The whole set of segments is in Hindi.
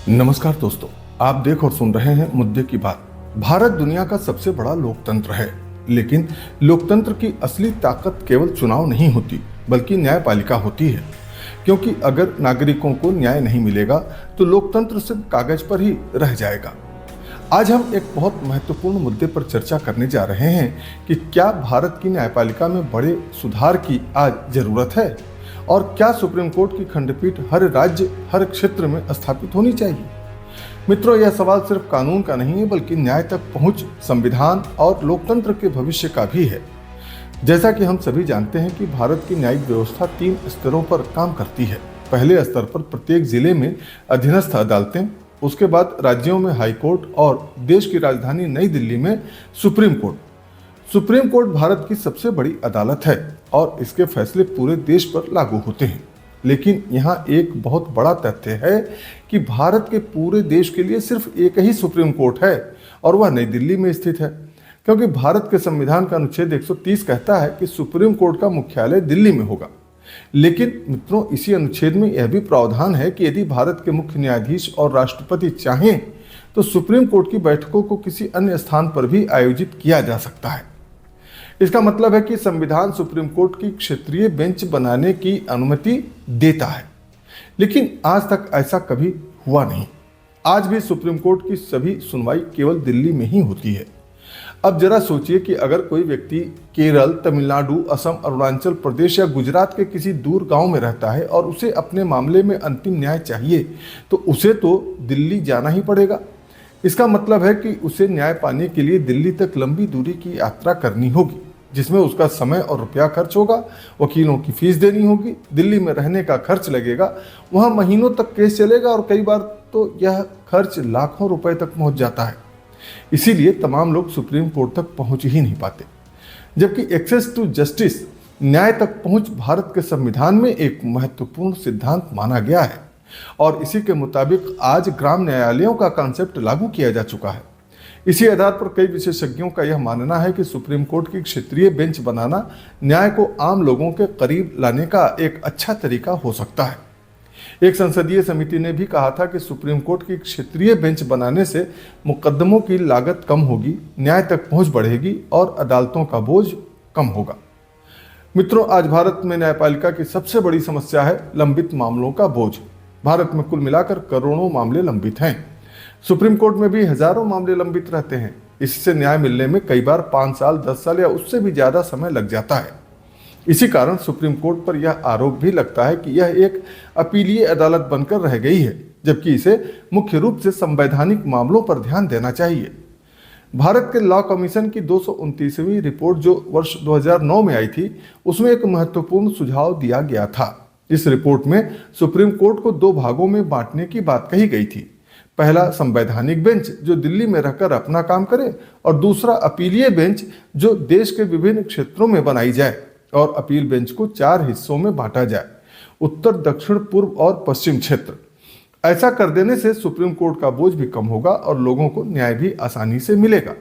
नमस्कार दोस्तों, आप देख और सुन रहे हैं मुद्दे की बात। भारत दुनिया का सबसे बड़ा लोकतंत्र है, लेकिन लोकतंत्र की असली ताकत केवल चुनाव नहीं होती बल्कि न्यायपालिका होती है। क्योंकि अगर नागरिकों को न्याय नहीं मिलेगा तो लोकतंत्र सिर्फ कागज पर ही रह जाएगा। आज हम एक बहुत महत्वपूर्ण मुद्दे पर चर्चा करने जा रहे हैं कि क्या भारत की न्यायपालिका में बड़े सुधार की आज जरूरत है और क्या सुप्रीम कोर्ट की खंडपीठ हर राज्य हर क्षेत्र में स्थापित होनी चाहिए। मित्रों, यह सवाल सिर्फ कानून का नहीं है बल्कि न्याय तक पहुंच, संविधान और लोकतंत्र के भविष्य का भी है। जैसा कि हम सभी जानते हैं कि भारत की न्यायिक व्यवस्था 3 स्तरों पर काम करती है। पहले स्तर पर प्रत्येक जिले में अधीनस्थ अदालतें, उसके बाद राज्यों में हाई कोर्ट और देश की राजधानी नई दिल्ली में supreme court. Supreme court Bharat की सबसे बड़ी अदालत है और इसके फैसले पूरे देश पर लागू होते हैं। लेकिन यहाँ एक बहुत बड़ा तथ्य है कि भारत के पूरे देश के लिए सिर्फ एक ही सुप्रीम कोर्ट है और वह नई दिल्ली में स्थित है। क्योंकि भारत के संविधान का अनुच्छेद 130 कहता है कि सुप्रीम कोर्ट का मुख्यालय दिल्ली में होगा। लेकिन मित्रों, इसी अनुच्छेद में यह भी प्रावधान है कि यदि भारत के मुख्य न्यायाधीश और राष्ट्रपति चाहें तो सुप्रीम कोर्ट की बैठकों को किसी अन्य स्थान पर भी आयोजित किया जा सकता है। इसका मतलब है कि संविधान सुप्रीम कोर्ट की क्षेत्रीय बेंच बनाने की अनुमति देता है, लेकिन आज तक ऐसा कभी हुआ नहीं। आज भी सुप्रीम कोर्ट की सभी सुनवाई केवल दिल्ली में ही होती है। अब जरा सोचिए कि अगर कोई व्यक्ति केरल, तमिलनाडु, असम, अरुणाचल प्रदेश या गुजरात के किसी दूर गांव में रहता है और उसे अपने मामले में अंतिम न्याय चाहिए, तो उसे तो दिल्ली जाना ही पड़ेगा। इसका मतलब है कि उसे न्याय पाने के लिए दिल्ली तक लंबी दूरी की यात्रा करनी होगी, जिसमें उसका समय और रुपया खर्च होगा, वकीलों की फीस देनी होगी, दिल्ली में रहने का खर्च लगेगा, वहाँ महीनों तक केस चलेगा और कई बार तो यह खर्च लाखों रुपए तक पहुँच जाता है। इसीलिए तमाम लोग सुप्रीम कोर्ट तक पहुँच ही नहीं पाते। जबकि एक्सेस टू जस्टिस, न्याय तक पहुँच, भारत के संविधान में एक महत्वपूर्ण सिद्धांत माना गया है और इसी के मुताबिक आज ग्राम न्यायालयों का कॉन्सेप्ट लागू किया जा चुका है। इसी आधार पर कई विशेषज्ञों का यह मानना है कि सुप्रीम कोर्ट की क्षेत्रीय बेंच बनाना न्याय को आम लोगों के करीब लाने का एक अच्छा तरीका हो सकता है। एक संसदीय समिति ने भी कहा था कि सुप्रीम कोर्ट की क्षेत्रीय बेंच बनाने से मुकदमों की लागत कम होगी, न्याय तक पहुंच बढ़ेगी और अदालतों का बोझ कम होगा। मित्रों, आज भारत में न्यायपालिका की सबसे बड़ी समस्या है लंबित मामलों का बोझ। भारत में कुल मिलाकर करोड़ों मामले लंबित हैं। सुप्रीम कोर्ट में भी हजारों मामले लंबित रहते हैं। इससे न्याय मिलने में कई बार 5 साल, 10 साल या उससे भी ज्यादा समय लग जाता है। इसी कारण सुप्रीम कोर्ट पर यह आरोप भी लगता है कि यह एक अपीलीय अदालत बनकर रह गई है, जबकि इसे मुख्य रूप से संवैधानिक मामलों पर ध्यान देना चाहिए। भारत के लॉ कमीशन की 229वीं रिपोर्ट जो वर्ष 2009 में आई थी, उसमें एक महत्वपूर्ण सुझाव दिया गया था। इस रिपोर्ट में सुप्रीम कोर्ट को 2 भागों में बांटने की बात कही गई थी। पहला संवैधानिक बेंच जो दिल्ली में रहकर अपना काम करे और दूसरा अपीलीय बेंच जो देश के विभिन्न क्षेत्रों में बनाई जाए और अपील बेंच को 4 हिस्सों में बांटा जाए, उत्तर, दक्षिण, पूर्व और पश्चिम क्षेत्र। ऐसा कर देने से सुप्रीम कोर्ट का बोझ भी कम होगा और लोगों को न्याय भी आसानी से मिलेगा।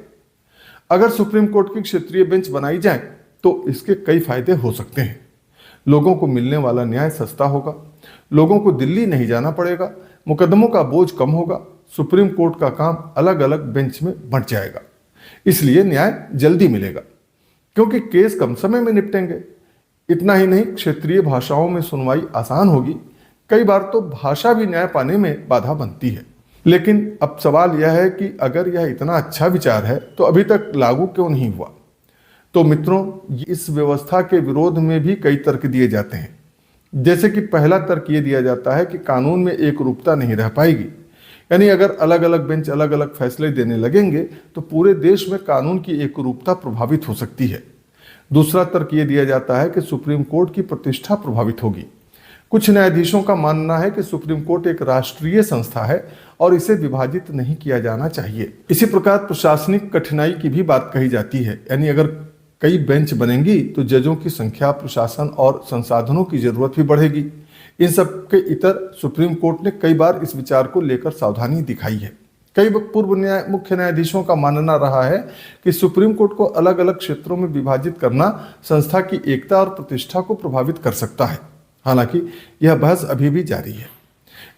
अगर सुप्रीम कोर्ट की क्षेत्रीय बेंच बनाई जाए तो इसके कई फायदे हो सकते हैं। लोगों को मिलने वाला न्याय सस्ता होगा, लोगों को दिल्ली नहीं जाना पड़ेगा, मुकदमों का बोझ कम होगा, सुप्रीम कोर्ट का काम अलग अलग बेंच में बंट जाएगा, इसलिए न्याय जल्दी मिलेगा क्योंकि केस कम समय में निपटेंगे। इतना ही नहीं, क्षेत्रीय भाषाओं में सुनवाई आसान होगी। कई बार तो भाषा भी न्याय पाने में बाधा बनती है। लेकिन अब सवाल यह है कि अगर यह इतना अच्छा विचार है तो अभी तक लागू क्यों नहीं हुआ। तो मित्रों, इस व्यवस्था के विरोध में भी कई तर्क दिए जाते हैं। जैसे कि पहला तर्क ये दिया जाता है कि कानून में एक रूपता नहीं रह पाएगी, यानी अगर अलग अलग बेंच अलग अलग फैसले देने लगेंगे तो पूरे देश में कानून की एक रूपता प्रभावित हो सकती है। दूसरा तर्क ये दिया जाता है कि सुप्रीम कोर्ट की प्रतिष्ठा प्रभावित होगी। कुछ न्यायाधीशों का मानना है कि सुप्रीम कोर्ट एक राष्ट्रीय संस्था है और इसे विभाजित नहीं किया जाना चाहिए। इसी प्रकार प्रशासनिक कठिनाई की भी बात कही जाती है, यानी अगर कई बेंच बनेंगी तो जजों की संख्या, प्रशासन और संसाधनों की जरूरत भी बढ़ेगी। इन सब के इतर सुप्रीम कोर्ट ने कई बार इस विचार को लेकर सावधानी दिखाई है। कई पूर्व मुख्य न्यायाधीशों का मानना रहा है कि सुप्रीम कोर्ट को अलग अलग क्षेत्रों में विभाजित करना संस्था की एकता और प्रतिष्ठा को प्रभावित कर सकता है। हालांकि यह बहस अभी भी जारी है।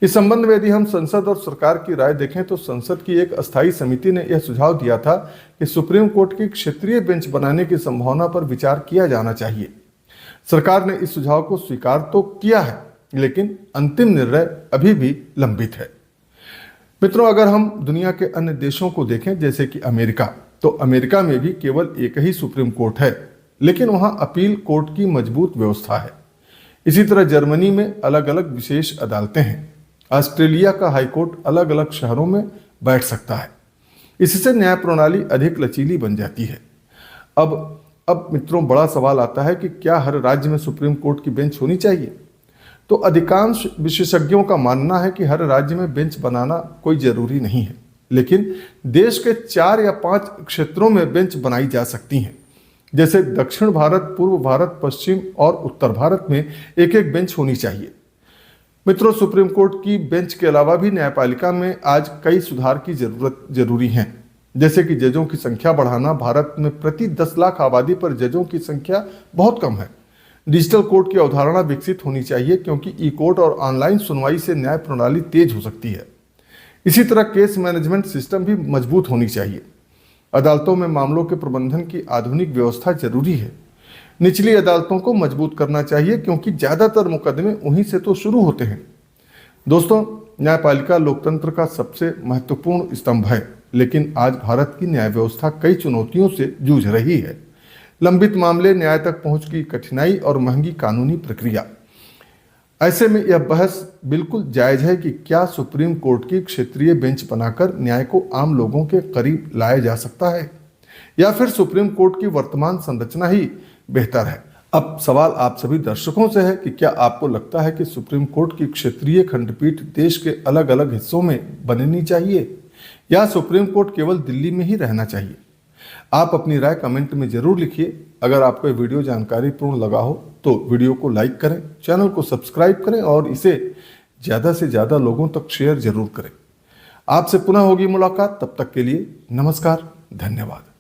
इस संबंध में यदि हम संसद और सरकार की राय देखें तो संसद की एक अस्थायी समिति ने यह सुझाव दिया था कि सुप्रीम कोर्ट की क्षेत्रीय बेंच बनाने की संभावना पर विचार किया जाना चाहिए। सरकार ने इस सुझाव को स्वीकार तो किया है, लेकिन अंतिम निर्णय अभी भी लंबित है। मित्रों, अगर हम दुनिया के अन्य देशों को देखें जैसे कि अमेरिका, तो अमेरिका में भी केवल एक ही सुप्रीम कोर्ट है, लेकिन वहां अपील कोर्ट की मजबूत व्यवस्था है। इसी तरह जर्मनी में अलग अलग विशेष अदालतें हैं। ऑस्ट्रेलिया का हाईकोर्ट अलग अलग शहरों में बैठ सकता है। इससे न्याय प्रणाली अधिक लचीली बन जाती है। अब मित्रों, बड़ा सवाल आता है कि क्या हर राज्य में सुप्रीम कोर्ट की बेंच होनी चाहिए? तो अधिकांश विशेषज्ञों का मानना है कि हर राज्य में बेंच बनाना कोई जरूरी नहीं है, लेकिन देश के 4 या 5 क्षेत्रों में बेंच बनाई जा सकती हैं। जैसे दक्षिण भारत, पूर्व भारत, पश्चिम और उत्तर भारत में एक एक बेंच होनी चाहिए। मित्रों, सुप्रीम कोर्ट की बेंच के अलावा भी न्यायपालिका में आज कई सुधार की जरूरी हैं। जैसे कि जजों की संख्या बढ़ाना। भारत में प्रति 10 लाख आबादी पर जजों की संख्या बहुत कम है। डिजिटल कोर्ट की अवधारणा विकसित होनी चाहिए, क्योंकि ई कोर्ट और ऑनलाइन सुनवाई से न्याय प्रणाली तेज हो सकती है। इसी तरह केस मैनेजमेंट सिस्टम भी मजबूत होनी चाहिए। अदालतों में मामलों के प्रबंधन की आधुनिक व्यवस्था जरूरी है। निचली अदालतों को मजबूत करना चाहिए, क्योंकि ज्यादातर मुकदमे उन्हीं से तो शुरू होते हैं। दोस्तों, न्यायपालिका लोकतंत्र का सबसे महत्वपूर्ण स्तंभ है, लेकिन आज भारत की न्याय व्यवस्था कई चुनौतियों से जूझ रही है। लंबित मामले, न्याय तक पहुंच की कठिनाई और महंगी कानूनी प्रक्रिया। ऐसे में यह बहस बिल्कुल जायज है कि क्या सुप्रीम कोर्ट की क्षेत्रीय बेंच बनाकर न्याय को आम लोगों के करीब लाया जा सकता है, या फिर सुप्रीम कोर्ट की वर्तमान संरचना ही बेहतर है। अब सवाल आप सभी दर्शकों से है कि क्या आपको लगता है कि सुप्रीम कोर्ट की क्षेत्रीय खंडपीठ देश के अलग अलग हिस्सों में बननी चाहिए, या सुप्रीम कोर्ट केवल दिल्ली में ही रहना चाहिए? आप अपनी राय कमेंट में जरूर लिखिए। अगर आपको ये वीडियो जानकारीपूर्ण लगा हो तो वीडियो को लाइक करें, चैनल को सब्सक्राइब करें और इसे ज़्यादा से ज़्यादा लोगों तक शेयर जरूर करें। आपसे पुनः होगी मुलाकात, तब तक के लिए नमस्कार, धन्यवाद।